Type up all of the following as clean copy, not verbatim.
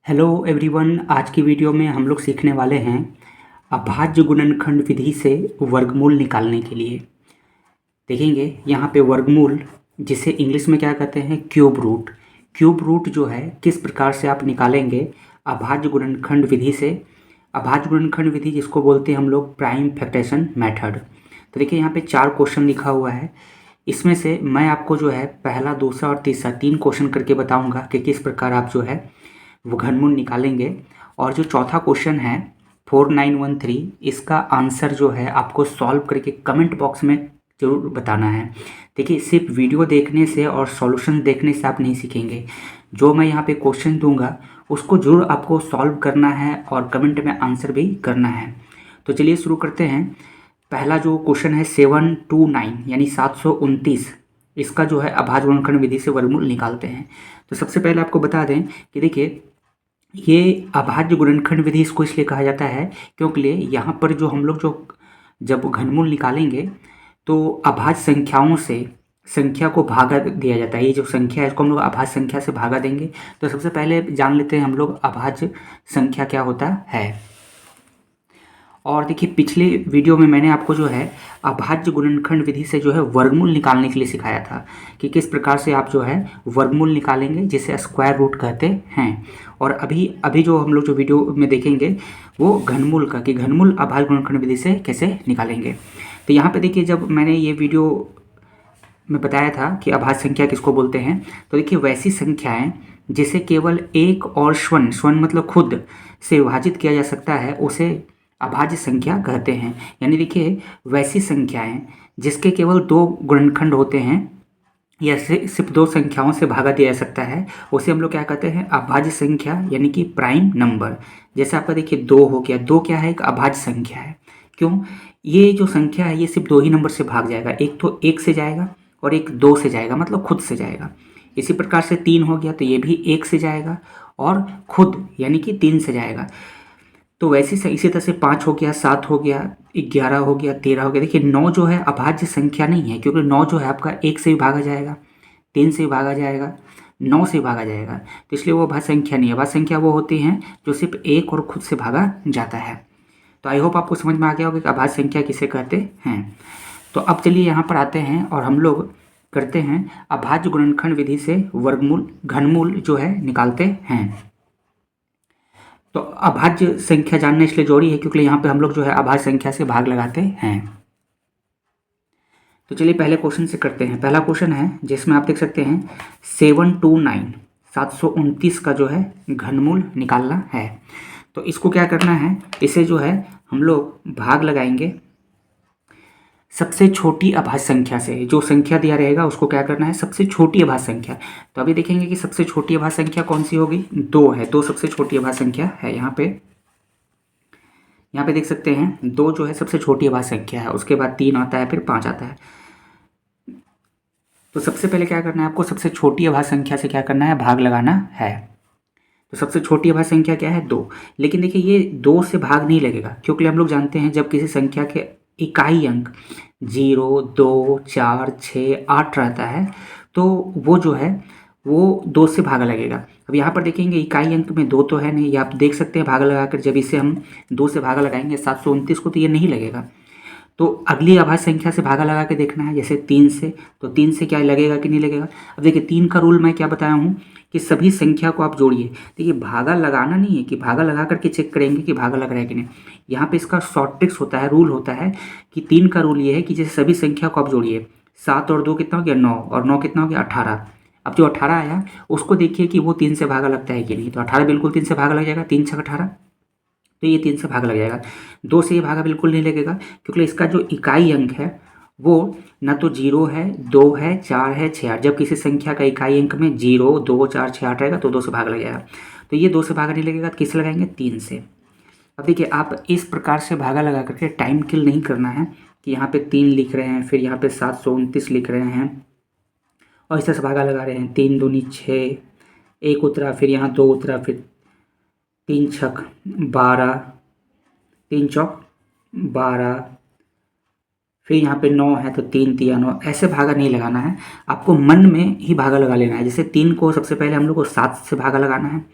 Hello everyone. आज की video में हम लोग सीखने वाले हैं अभाज्य गुणनखंड विधि से वर्गमूल निकालने के लिए। देखेंगे यहाँ पे वर्गमूल, जिसे इंग्लिश में क्या कहते हैं, क्यूब रूट। क्यूब रूट जो है किस प्रकार से आप निकालेंगे अभाज्य गुणनखंड विधि से। अभाज्य गुणनखंड विधि जिसको बोलते हैं हम लोग प्राइम फैक्टरेशन मेथड। तो देखिए यहाँ पे 4 क्वेश्चन लिखा हुआ है। इसमें से मैं आपको जो है पहला, दूसरा और तीसरा 3 क्वेश्चन करके बताऊंगा कि किस प्रकार आप जो है वो घनमूल निकालेंगे। और जो चौथा क्वेश्चन है 4913, इसका आंसर जो है आपको सॉल्व करके कमेंट बॉक्स में ज़रूर बताना है। देखिए सिर्फ वीडियो देखने से और सॉल्यूशन देखने से आप नहीं सीखेंगे। जो मैं यहाँ पे क्वेश्चन दूंगा उसको जरूर आपको सॉल्व करना है और कमेंट में आंसर भी करना है। तो चलिए शुरू करते हैं। पहला जो क्वेश्चन है 729 यानी 729, इसका जो है अभाज्य गुणनखंड विधि से वर्गमूल निकालते हैं। तो सबसे पहले आपको बता दें कि देखिए ये अभाज्य गुणनखंड विधि इसको इसलिए कहा जाता है क्योंकि यहाँ पर जो हम लोग जब घनमूल निकालेंगे तो अभाज्य संख्याओं से संख्या को भागा दिया जाता है। ये जो संख्या है इसको हम लोग अभाज्य संख्या से भागा देंगे। तो सबसे पहले जान लेते हैं हम लोग अभाज्य संख्या क्या होता है। और देखिए पिछले वीडियो में मैंने आपको जो है अभाज्य गुणनखंड विधि से जो है वर्गमूल निकालने के लिए सिखाया था कि किस प्रकार से आप जो है वर्गमूल निकालेंगे, जिसे स्क्वायर रूट कहते हैं। और अभी जो हम लोग जो वीडियो में देखेंगे वो घनमूल का, कि घनमूल अभाज्य गुणनखंड विधि से कैसे निकालेंगे। तो यहाँ पे देखिए जब मैंने ये वीडियो में बताया था कि अभाज्य संख्या किसको बोलते हैं, तो देखिए वैसी संख्याएं जिसे केवल एक और स्वर्ण मतलब खुद से विभाजित किया जा सकता है उसे अभाज्य संख्या कहते हैं। यानी देखिए वैसी संख्याएं जिसके केवल 2 गुणनखंड होते हैं या सिर्फ 2 संख्याओं से भागा दिया जा सकता है उसे हम लोग क्या कहते हैं, अभाज्य संख्या यानी कि प्राइम नंबर। जैसे आपका देखिए 2 हो गया, 2 क्या है, एक अभाज्य संख्या है। क्यों? ये जो संख्या है ये सिर्फ 2 ही नंबर से भाग जाएगा, एक तो 1 से जाएगा और एक 2 से जाएगा, मतलब खुद से जाएगा। इसी प्रकार से 3 हो गया तो ये भी 1 से जाएगा और खुद यानी कि 3 से जाएगा। तो वैसे इसी तरह से 5 हो गया, 7 हो गया, 11 हो गया, 13 हो गया। देखिए 9 जो है अभाज्य संख्या नहीं है, क्योंकि 9 जो है आपका 1 से भी भागा जाएगा, 3 से भी भागा जाएगा, 9 से भी भागा जाएगा, तो इसलिए वो अभाज्य संख्या नहीं है। अभाज्य संख्या वो होती हैं जो सिर्फ 1 और खुद से भागा जाता है। तो आई होप आपको समझ में आ गया होगा कि अभाज्य संख्या किसे कहते हैं। तो अब चलिए यहाँ पर आते हैं और हम लोग करते हैं अभाज्य गुणनखंड विधि से वर्गमूल, घनमूल जो है निकालते हैं। तो अभाज्य संख्या जानना इसलिए जरूरी है क्योंकि यहाँ पे हम लोग जो है अभाज्य संख्या से भाग लगाते हैं। तो चलिए पहले क्वेश्चन से करते हैं। पहला क्वेश्चन है जिसमें आप देख सकते हैं 729 का जो है घनमूल निकालना है। तो इसको क्या करना है, इसे जो है हम लोग भाग लगाएंगे सबसे छोटी अभाज्य संख्या से। जो संख्या दिया रहेगा उसको क्या करना है, सबसे छोटी अभाज्य संख्या। तो अभी देखेंगे कि सबसे छोटी अभाज्य संख्या कौन सी होगी, 2 है। 2 सबसे छोटी अभाज्य संख्या है। यहाँ पे देख सकते हैं 2 जो है सबसे छोटी अभाज्य संख्या है, उसके बाद 3 आता है, फिर 5 आता है। तो सबसे पहले क्या करना है आपको, सबसे छोटी अभाज्य संख्या से क्या करना है, भाग लगाना है। तो सबसे छोटी अभाज्य संख्या क्या है, 2। लेकिन देखिए ये 2 से भाग नहीं लगेगा, क्योंकि हम लोग जानते हैं जब किसी संख्या के इकाई अंक 0, 2, 4, 6, 8 रहता है तो वो जो है वो 2 से भागा लगेगा। अब यहाँ पर देखेंगे इकाई अंक में 2 तो है नहीं, ये आप देख सकते हैं भागा लगाकर जब इसे हम 2 से भागा लगाएंगे 729 को तो ये नहीं लगेगा। तो अगली अभाज्य संख्या से भागा लगा के देखना है, जैसे 3 से। तो 3 से क्या लगेगा कि नहीं लगेगा। अब देखिए 3 का रूल मैं क्या बताया हूँ कि सभी संख्या को आप जोड़िए। देखिए भागा लगाना नहीं है कि भागा लगा करके चेक करेंगे कि भागा लग रहा है कि नहीं। यहाँ पे इसका शॉर्ट ट्रिक्स होता है, रूल होता है कि 3 का रूल ये है कि जैसे सभी संख्या को आप जोड़िए। 7 और 2 कितना हो गया, 9, और 9 कितना हो गया, 18। अब जो 18 आया उसको देखिए कि वो 3 से भागा लगता है कि नहीं। तो 18 बिल्कुल 3 से भागा लग जाएगा, 3 छक 18, तो ये 3 से भागा लग जाएगा। 2 से ये भागा बिल्कुल नहीं लगेगा, क्योंकि इसका जो इकाई अंक है वो न तो 0 है, 2 है, 4 है, 6, 8। जब किसी संख्या का इकाई अंक में 0, 2, 4, 6, 8 रहेगा तो 2 से भाग लग जाएगा। तो ये 2 से भागा नहीं लगेगा तो किससे लगाएंगे, 3 से। अब देखिए आप इस प्रकार से भागा लगा करके टाइम किल नहीं करना है कि यहाँ पे 3 लिख रहे हैं, फिर यहाँ पे 729 लिख रहे हैं और इस तरह से भागा लगा रहे हैं। 3 दूनी 6, 1 उतरा, फिर यहाँ 2 उतरा, फिर 3 छक 12, 3 चौक 12, फिर यहाँ पे 9 है तो 3 तिया 9। ऐसे भागा नहीं लगाना है, आपको मन में ही भागा लगा लेना है। जैसे 3 को सबसे पहले हम लोग को 7 से भागा लगाना है,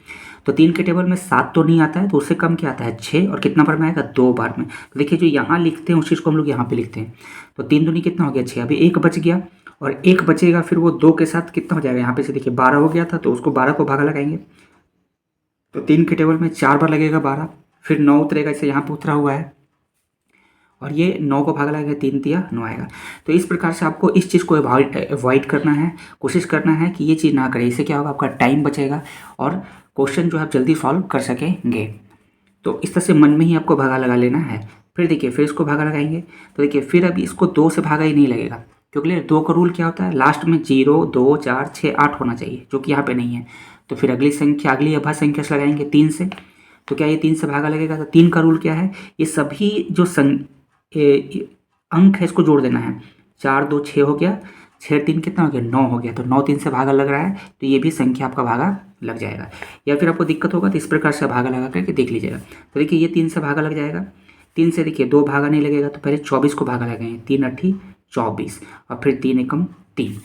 तो 3 के टेबल में 7 तो नहीं आता है, तो उससे कम क्या आता है 6, और कितना बार में आएगा 2 बार में। तो देखिए जो यहाँ लिखते हैं उस चीज़ को हम लोग यहाँ पे लिखते हैं। तो 3 दूनी कितना हो गया 6, अभी 1 बच गया और 1 बचेगा, फिर वो 2 के साथ कितना हो जाएगा, यहाँ पे से देखिए 12 हो गया था, तो उसको 12 को भागा लगाएंगे। तो 3 के टेबल में 4 बार लगेगा 12, फिर 9 उतरेगा, इसे यहाँ पर उतरा हुआ है, और ये 9 को भागा लगेगा, 3 तिया 9 आएगा। तो इस प्रकार से आपको इस चीज़ को अवॉइड करना है, कोशिश करना है कि ये चीज़ ना करें। इससे क्या होगा, आपका टाइम बचेगा और क्वेश्चन जो है आप जल्दी सॉल्व कर सकेंगे। तो इस तरह से मन में ही आपको भागा लगा लेना है। फिर देखिए फिर इसको भागा लगाएंगे, तो देखिए फिर अभी इसको 2 से भागा ही नहीं लगेगा, क्योंकि 2 का रूल क्या होता है, लास्ट में 0 2 4 6 8 होना चाहिए, जो कि यहाँ पे नहीं है। तो फिर अगली संख्या, अगली अभाज्य संख्या से लगाएंगे 3 से, तो क्या ये 3 से भागा लगेगा। तो 3 का रूल क्या है, ये सभी जो अंक है इसको जोड़ देना है। 4 2 6 हो गया, 6 3 कितना हो गया 9 हो गया, तो 9 3 से भागा लग रहा है, तो ये भी संख्या आपका भागा लग जाएगा। या फिर आपको दिक्कत होगा तो इस प्रकार से भागा लगा करके देख लीजिएगा। तो देखिए ये 3 से भागा लग जाएगा, 3 से देखिए 2 भागा नहीं लगेगा, तो पहले 24 को भागा लगाएंगे, 3 8 24 और फिर 3 एकम 3।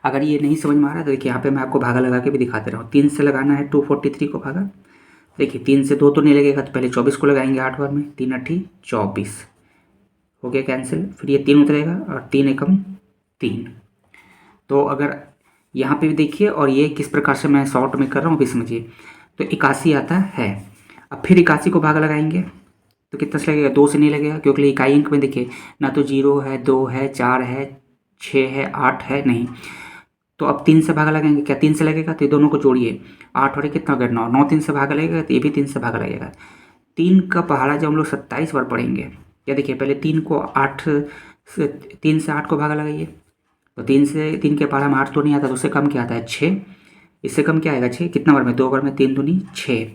अगर ये नहीं समझ में आ रहा है तो देखिए यहाँ पे मैं आपको भागा लगा के भी दिखाते रहा हूँ। 3 से लगाना है 243 को भागा, देखिए 3 से 2 तो नहीं लगेगा, तो पहले 24 को लगाएंगे 8 बार में, 3 8 24 हो गया कैंसिल, फिर ये 3 उतरेगा और 3 एकम 3। तो अगर यहाँ पे भी देखिए, और ये किस प्रकार से मैं शॉर्ट में कर रहा हूँ भी समझिए। तो 81 आता है। अब फिर 81 को भागा लगाएंगे, तो कितना से लगेगा, 2 से नहीं लगेगा, क्योंकि इकाई अंक में देखिए ना तो 0 है, 2 है, 4 है, 6 है, 8 है, नहीं। तो अब 3 से भागा लगाएंगे, क्या 3 से लगेगा, तो ये दोनों को जोड़िए, 8 और कितना हो गया 9, 9 3 से भागा लगेगा, तो ये भी 3 से भागा लगेगा। 3 का पहाड़ा जब हम लोग 27 बार पढ़ेंगे, या देखिए पहले 3 को 8 से 3 से 8 को भागा लगाइए, तो 3 से 3 के पहाड़ा में 8 तो नहीं आता, तो उससे कम क्या आता है 6, इससे कम क्या आएगा 6, कितना बार में 2 बार में, 3 दूनी 6,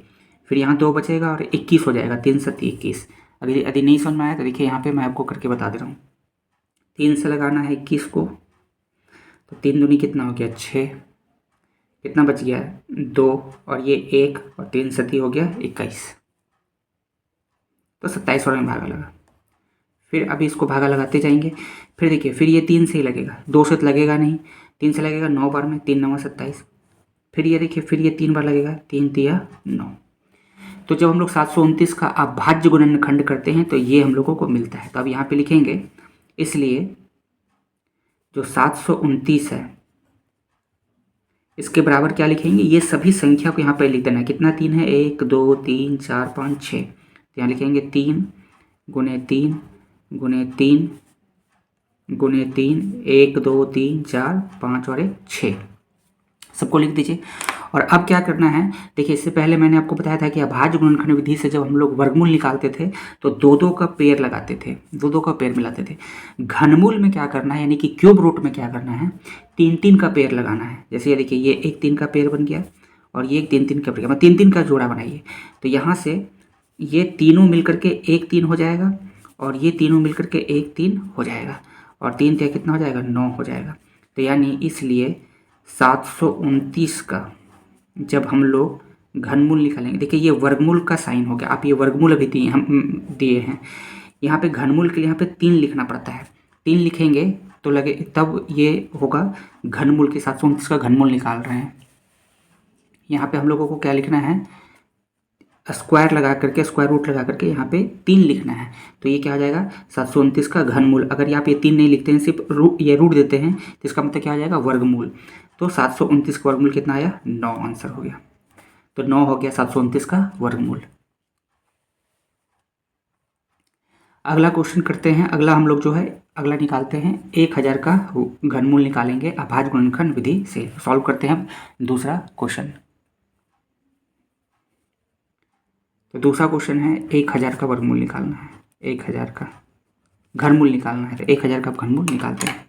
फिर यहाँ 2 बचेगा और 21 हो जाएगा, 3 7 21। अभी यदि नहीं समझ में आया तो देखिए यहाँ पे मैं आपको करके बता दे रहा हूँ। 3 से लगाना है 21 को, तो 3 दूनी कितना हो गया 6, कितना बच गया 2 और ये 1 और 3 7 हो गया 21, तो 27 और में भागा लगा। फिर अभी इसको भागा लगाते जाएंगे, फिर देखिए फिर ये 3 से ही लगेगा, 2 से तो लगेगा नहीं, 3 से लगेगा 9 बार में, 3 9 27, फिर ये देखिए फिर ये 3 बार लगेगा, 3 तिया 9। तो जब हम लोग 729 का अभाज्य गुणनखंड करते हैं तो ये हम लोगों को मिलता है। तो अब यहाँ पे लिखेंगे, इसलिए जो 729 है इसके बराबर क्या लिखेंगे, ये सभी संख्या को यहाँ पे लिख देना है। कितना 3 है, 1 2 3 4 5 6, तो यहाँ लिखेंगे 3 गुणे 3 गुणे 3 गुणे 3, 1 2 3 4 5 और 1 6, सबको लिख दीजिए। और अब क्या करना है, देखिए इससे पहले मैंने आपको बताया था कि अभाज्य गुणनखंड विधि से जब हम लोग वर्गमूल निकालते थे तो 2 का पेड़ लगाते थे, 2 का पेड़ मिलाते थे। घनमूल में क्या करना है, यानी कि क्यूब रूट में क्या करना है, 3 का पेड़ लगाना है। जैसे ये देखिए ये एक 3 का पेड़ बन गया और ये एक 3 का पेड़, 3 का जोड़ा बनाइए। तो यहाँ से ये तीनों मिलकर के एक 3 हो जाएगा और ये तीनों मिलकर के एक 3 हो जाएगा, और 3 तिया कितना हो जाएगा 9 हो जाएगा। तो यानी इसलिए 729 का जब हम लोग घनमूल निकालेंगे, देखिए ये वर्गमूल का साइन हो गया, आप ये वर्गमूल अभी दिए हैं, यहाँ पे घनमूल के लिए यहाँ पे 3 लिखना पड़ता है, 3 लिखेंगे तो लगे तब ये होगा घनमूल के। 729 का घनमूल निकाल रहे हैं, यहाँ पे हम लोगों को क्या लिखना है, स्क्वायर लगा करके, स्क्वायर रूट लगा करके यहाँ पे 3 लिखना है। तो ये क्या हो जाएगा 729 का घनमूल। अगर यहाँ पे 3 नहीं लिखते हैं, सिर्फ ये रूट देते हैं, तो इसका मतलब क्या हो जाएगा वर्गमूल। तो 729 का वर्गमूल कितना आया 9, आंसर हो गया। तो 9 हो गया 729 का वर्गमूल। अगला क्वेश्चन करते हैं। अगला हम लोग जो है अगला निकालते हैं 1000 का घनमूल निकालेंगे अभाज्य गुणनखंड विधि से। सॉल्व करते हैं दूसरा क्वेश्चन। तो दूसरा क्वेश्चन है 1000 का वर्गमूल निकालना है, 1000 का घनमूल निकालना है। तो 1000 का घनमूल निकालते हैं।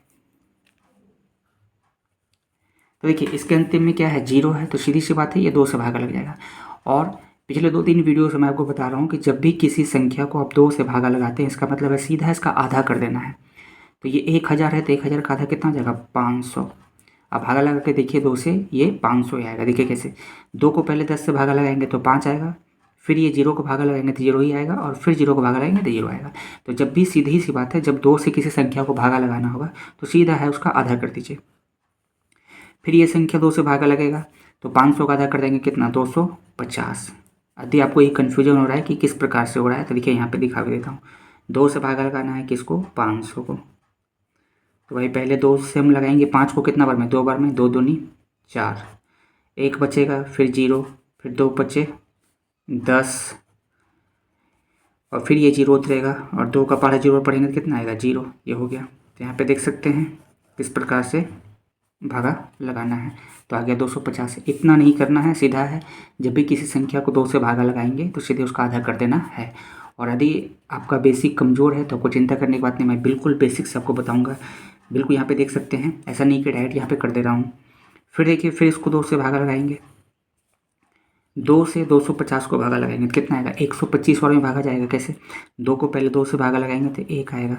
तो देखिए इसके अंतिम में क्या है 0 है, तो सीधी सी बात है ये 2 से भागा लग जाएगा। और पिछले 2-3 वीडियो से मैं आपको बता रहा हूँ कि जब भी किसी संख्या को आप 2 से भागा लगाते हैं, इसका मतलब है सीधा इसका आधा कर देना है। तो ये 1000 है, तो 1000 का आधा कितना हो जाएगा 500। अब भागा लगा के देखिए 2 से ये 500 ही आएगा। देखिए कैसे, 2 को पहले 10 से भागा लगाएंगे तो 5 आएगा, फिर ये 0 को भागा लगाएंगे तो 0 ही आएगा, और फिर 0 को भागा लगाएंगे तो 0 आएगा। तो जब भी सीधी सी बात है, जब 2 से किसी संख्या को भागा लगाना होगा तो सीधा है उसका आधा कर दीजिए। फिर ये संख्या 2 से भागा लगेगा तो 500 का आधा कर देंगे कितना, 250। यदि आपको ये कन्फ्यूजन हो रहा है कि किस प्रकार से हो रहा है तो देखिए यहाँ पे दिखा भी देता हूँ। 2 से भागा लगाना है किसको, 500 को। तो भाई पहले 2 से हम लगाएंगे 5 को कितना बार में, 2 बार में, 2 दूनी 4, 1 बचेगा, फिर 0, फिर 2 बचे 10, और फिर ये 0 उतरेगा और 2 का पहाड़ा 0 पढ़ेंगे तो कितना आएगा, 0। ये हो गया। तो यहाँ पे देख सकते हैं किस प्रकार से भागा लगाना है। तो आ गया 250। इतना नहीं करना है, सीधा है, जब भी किसी संख्या को 2 से भागा लगाएंगे तो सीधे उसका आधा कर देना है। और यदि आपका बेसिक कमज़ोर है तो आपको चिंता करने की बात नहीं, मैं बिल्कुल बेसिक से आपको बताऊँगा। बिल्कुल यहाँ पे देख सकते हैं, ऐसा नहीं कि डायरेक्ट यहाँ पे कर दे रहा हूँ। फिर देखिए, फिर इसको 2 से भागा लगाएंगे, 2 से 250 को भागा लगाएंगे तो कितना आएगा, 125 और में भागा जाएगा। कैसे, 2 को पहले 2 से भागा लगाएंगे तो 1 आएगा,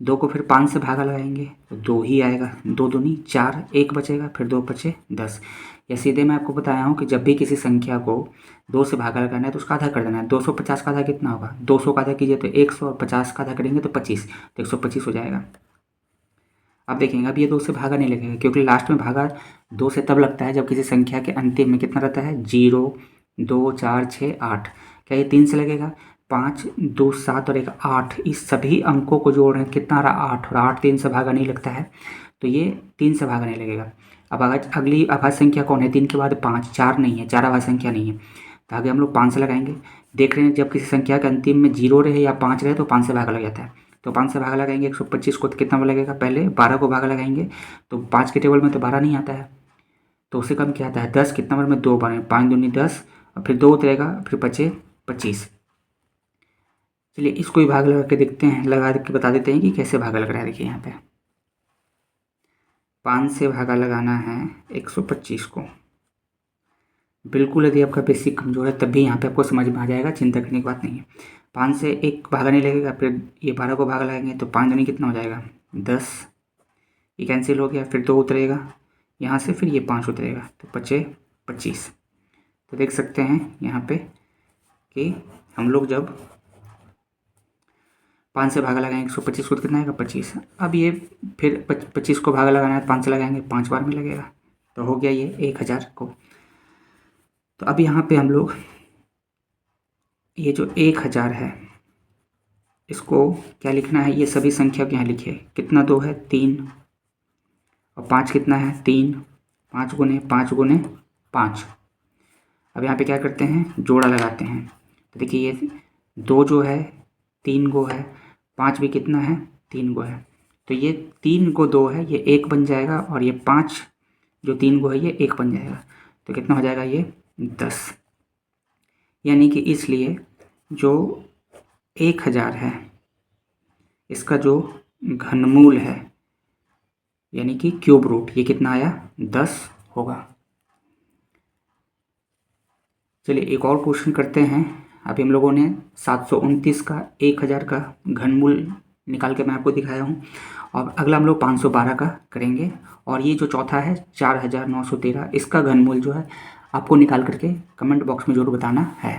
2 को फिर 5 से भागा लगाएंगे तो 2 ही आएगा, 2 दूनी 4, 1 बचेगा, फिर 2 बचे 10। या सीधे मैं आपको बताया हूँ कि जब भी किसी संख्या को 2 से भागा लगाना है तो उसका आधा कर देना है। 250 का आधा कितना होगा, 200 का आधा कीजिए तो 100, और 50 का आधा करेंगे तो 25, तो 125 हो जाएगा। अब देखेंगे, अब ये 2 से भागा नहीं लगेगा, क्योंकि लास्ट में भागा 2 से तब लगता है जब किसी संख्या के अंतिम में कितना रहता है, 0, 2, 4, 6, 8। क्या ये 3 से लगेगा, 5, 2, 7 और 1 8। इस सभी अंकों को जोड़ रहे हैं, कितना रहा, 8, और 8 3 से भागा नहीं लगता है, तो ये 3 से भागा नहीं लगेगा। अब अगली अभाज्य संख्या कौन है, 3 के बाद 5, 4 नहीं है, 4 अभाज्य संख्या नहीं है, तो आगे हम लोग 5 से लगाएंगे। देख रहे हैं जब किसी संख्या के अंतिम में 0 रहे या 5 रहे तो 5 से भागा लग जाता है। तो 5 से भागा लगाएंगे 125 को, तो कितना लगेगा, पहले 12 को भागा लगाएंगे तो 5 के टेबल में तो 12 नहीं आता है, तो उससे कम क्या आता है, 10। कितना बार में, 2 बार में, 5 दूनी 10, और फिर 2 उतरेगा, फिर बचे 25। चलिए इसको ही भाग लगा के देखते हैं, लगा के बता देते हैं कि कैसे भागा लग रहा है। देखिए यहाँ पे 5 से भागा लगाना है 125 को। बिल्कुल यदि आपका बेसिक कमज़ोर है तब भी यहाँ पे आपको समझ में आ जाएगा, चिंता करने की बात नहीं है। 5 से 1 भागा नहीं लगेगा, फिर ये 12 को भागा लगाएंगे तो 5 दूनी कितना हो जाएगा, 10, ये कैंसिल हो गया, फिर 2 उतरेगा यहाँ से, फिर ये 5 उतरेगा, तो बचे 25। तो देख सकते हैं यहाँ पे कि हम लोग जब 5 से भागा लगाएंगे 125 को, कितना आएगा, 25। अब ये फिर 25 को भागा लगाना है, 5 से लगाएंगे 5 बार में लगेगा, तो हो गया ये 1000 को। तो अब यहाँ पे हम लोग ये जो 1000 है इसको क्या लिखना है, ये सभी संख्या को यहाँ लिखिए। कितना 2 है, 3, और 5 कितना है, 3, 5 गुने 5 गुने 5। अब यहाँ पे क्या करते हैं, जोड़ा लगाते हैं। तो देखिए ये 2 जो है 3 गो है, 5 भी कितना है, 3 गो है, तो ये 3 को 2 है, ये 1 बन जाएगा, और ये 5 जो 3 गो है ये 1 बन जाएगा, तो कितना हो जाएगा, ये 10। यानी कि इसलिए जो 1000 है इसका जो घनमूल है यानी कि क्यूब रूट, ये कितना आया, 10 होगा। चलिए एक और क्वेश्चन करते हैं। अभी हम लोगों ने 729 का 1000 का घनमूल निकाल के मैं आपको दिखाया हूँ, और अगला हम लोग 512 का करेंगे, और ये जो चौथा है 4913, इसका घनमूल जो है आपको निकाल करके कमेंट बॉक्स में जरूर बताना है।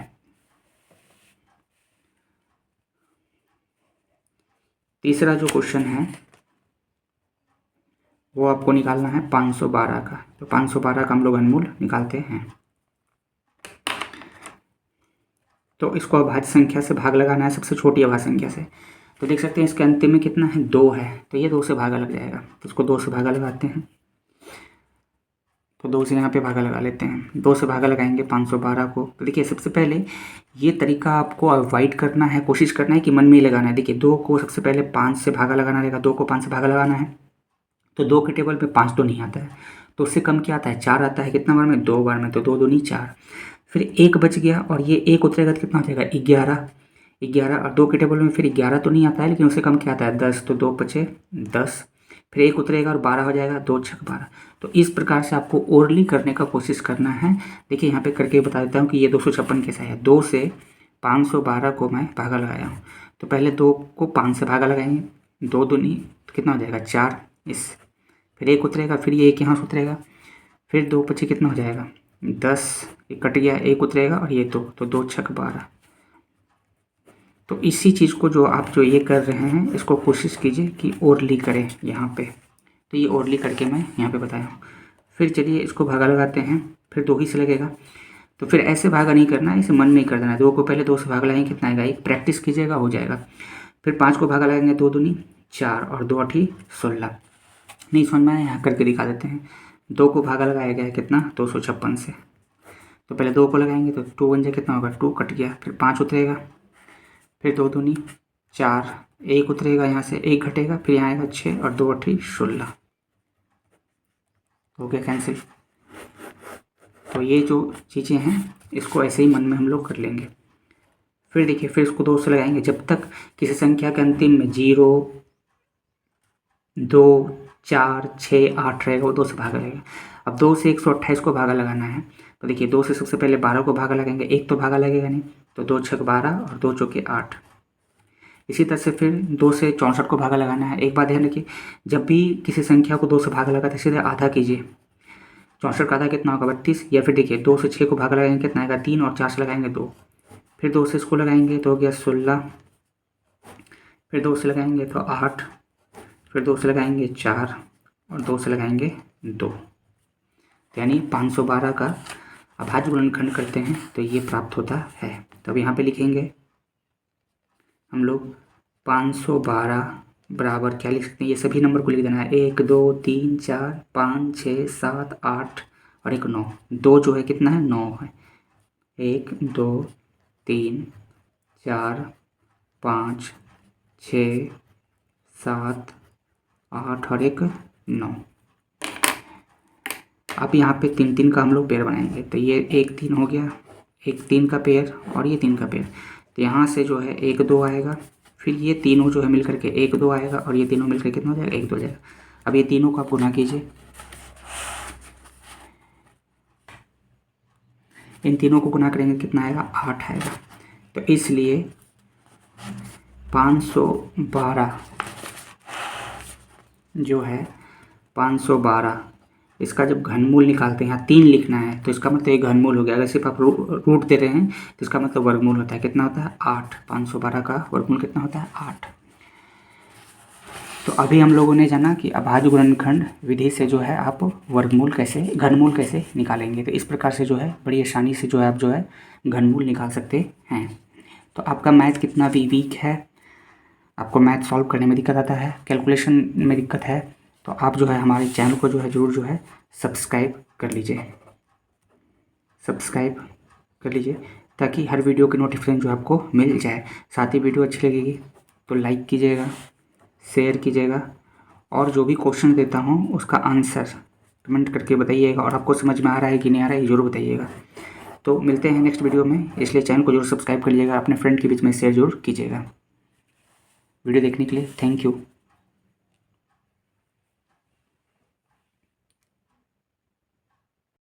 तीसरा जो क्वेश्चन है वो आपको निकालना है 512 का। तो 512 का हम लोग घनमूल निकालते हैं। तो इसको अभाज्य संख्या से भाग लगाना है, सबसे छोटी अभाज्य संख्या से। तो देख सकते हैं इसके अंतिम में कितना है, 2 है, तो ये 2 से भागा लग जाएगा, तो इसको 2 से भागा लगाते हैं। तो 2 से यहाँ पे भागा लगा लेते हैं, 2 से भागा लगाएंगे 512 को। तो देखिए सबसे पहले ये तरीका आपको अवॉइड करना है, कोशिश करना है कि मन में ही लगाना है। देखिए 2 को सबसे पहले 5 से भागा लगाना रहेगा, 2 को 5 से भागा लगाना है, तो 2 के टेबल पे 5 तो नहीं आता है, तो उससे कम क्या आता है, 4 आता है। कितना बार में, 2 बार में, तो 2 दूनी 4, फिर 1 बच गया, और ये 1 उतरेगा तो कितना हो जाएगा, 11, और 2 के टेबल में फिर 11 तो नहीं आता है, लेकिन उससे कम क्या आता है, 10, तो 2 बचे 10, फिर 1 उतरेगा और 12 हो जाएगा, 2 छक 12। तो इस प्रकार से आपको ओरली करने का कोशिश करना है। देखिए यहाँ पे करके बता देता हूँ कि ये 256 कैसा है। 2 से 512 को मैं भागा लगाया हूँ, तो पहले 2 को 5 से भागा लगाएंगे, 2 दूनी तो कितना हो जाएगा, 4, फिर 1 उतरेगा, फिर ये 1 यहाँ से उतरेगा, फिर 2 बचे कितना हो जाएगा, 10, ये कट गया, 1 उतरेगा और ये 2, तो 2 छक 12। तो इसी चीज़ को जो आप जो ये कर रहे हैं इसको कोशिश कीजिए कि ओरली करें यहाँ पे। तो ये ओरली करके मैं यहाँ पे बताया हूँ। फिर चलिए इसको भागा लगाते हैं, फिर 2 ही से लगेगा। तो फिर ऐसे भागा नहीं करना, इसे मन में ही कर देना। 2 को पहले 2 से भाग लगाएंगे कितना आएगा, 1 प्रैक्टिस कीजिएगा हो जाएगा। फिर 5 को भागा लगाएंगे 2 दूनी 4 और 2 8 16। नहीं समझ में आया, यहाँ करके दिखा देते हैं। 2 को भागा लगाया गया है कितना, 256 से। तो पहले 2 को लगाएंगे तो 2 बन जाए कितना होगा, 2 कट गया। फिर 5 उतरेगा, फिर 2 दूनी 4, 1 उतरेगा यहाँ से, 1 घटेगा, फिर यहाँ आएगा 6 और 2 8 16, हो गया कैंसिल। तो ये जो चीज़ें हैं इसको ऐसे ही मन में हम लोग कर लेंगे। फिर देखिए, फिर इसको 2 से लगाएंगे जब तक किसी संख्या के अंतिम में 0 2 4 6 8 रहेगा, वो 2 से भागा लगेगा। अब 2 से 128 को भागा लगाना है, तो देखिए 2 से सबसे पहले 12 को भागा लगाएंगे, 1 तो भागा लगेगा नहीं, तो 2 6 12 और 2 चौके 8। इसी तरह से फिर 2 से 64 को भागा लगाना है। एक बात ध्यान रखिए, जब भी किसी संख्या को 2 से भागा लगा तो सीधे आधा कीजिए। 64 का आधा कितना होगा 32, या फिर देखिए 2 से 6 को भागा लगाएंगे कितना आएगा 3 और 4 से लगाएंगे 2, फिर 2 से इसको लगाएंगे तो हो गया 16, फिर 2 से लगाएंगे तो 8, फिर 2 से लगाएंगे 4 और 2 से लगाएंगे 2, यानी 512 का अभाज्य गुणनखंड करते हैं तो ये प्राप्त होता है। तब यहाँ पे लिखेंगे हम लोग 512 बराबर क्या लिख सकते हैं, ये सभी नंबर को लिख देना है, 1 2 3 4 5 6 7 8 और 1 9। 2 जो है कितना है 9 है, 1 2 3 4 5 6 7 8 और 1 9। अब यहाँ पे 3 3 का हम लोग पेयर बनाएंगे, तो ये 1 3 हो गया, 1 3 का पेयर और ये 3 का पेयर। तो यहाँ से जो है 1 2 आएगा, फिर ये तीनों जो है मिल करके 1 2 आएगा और ये तीनों मिलकर कितना हो जाएगा 1 2 हो जाएगा। अब ये तीनों को आप गुना कीजिए, इन तीनों को गुना करेंगे कितना आएगा 8 आएगा। तो इसलिए 512 जो है 512 इसका जब घनमूल निकालते हैं, यहाँ 3 लिखना है तो इसका मतलब ये घनमूल हो गया। अगर सिर्फ आप रूट दे रहे हैं तो इसका मतलब वर्गमूल होता है, कितना होता है 8। 512 का वर्गमूल कितना होता है 8। तो अभी हम लोगों ने जाना कि अभाज्य गुणनखंड विधि से जो है आप वर्गमूल कैसे, घनमूल कैसे निकालेंगे। तो इस प्रकार से जो है बड़ी आसानी से जो है आप जो है घनमूल निकाल सकते हैं। तो आपका मैथ कितना भी वीक है, आपको मैथ सॉल्व करने में दिक्कत आता है, कैलकुलेशन में दिक्कत है, तो आप जो है हमारे चैनल को जो है ज़रूर जो है सब्सक्राइब कर लीजिए, सब्सक्राइब कर लीजिए ताकि हर वीडियो की नोटिफिकेशन जो आपको मिल जाए। साथ ही वीडियो अच्छी लगेगी तो लाइक कीजिएगा, शेयर कीजिएगा, और जो भी क्वेश्चन देता हूँ उसका आंसर कमेंट करके बताइएगा, और आपको समझ में आ रहा है कि नहीं आ रहा है ज़रूर बताइएगा। तो मिलते हैं नेक्स्ट वीडियो में, इसलिए चैनल को जरूर सब्सक्राइब कर लीजिएगा, अपने फ्रेंड के बीच में शेयर जरूर कीजिएगा। वीडियो देखने के लिए थैंक यू।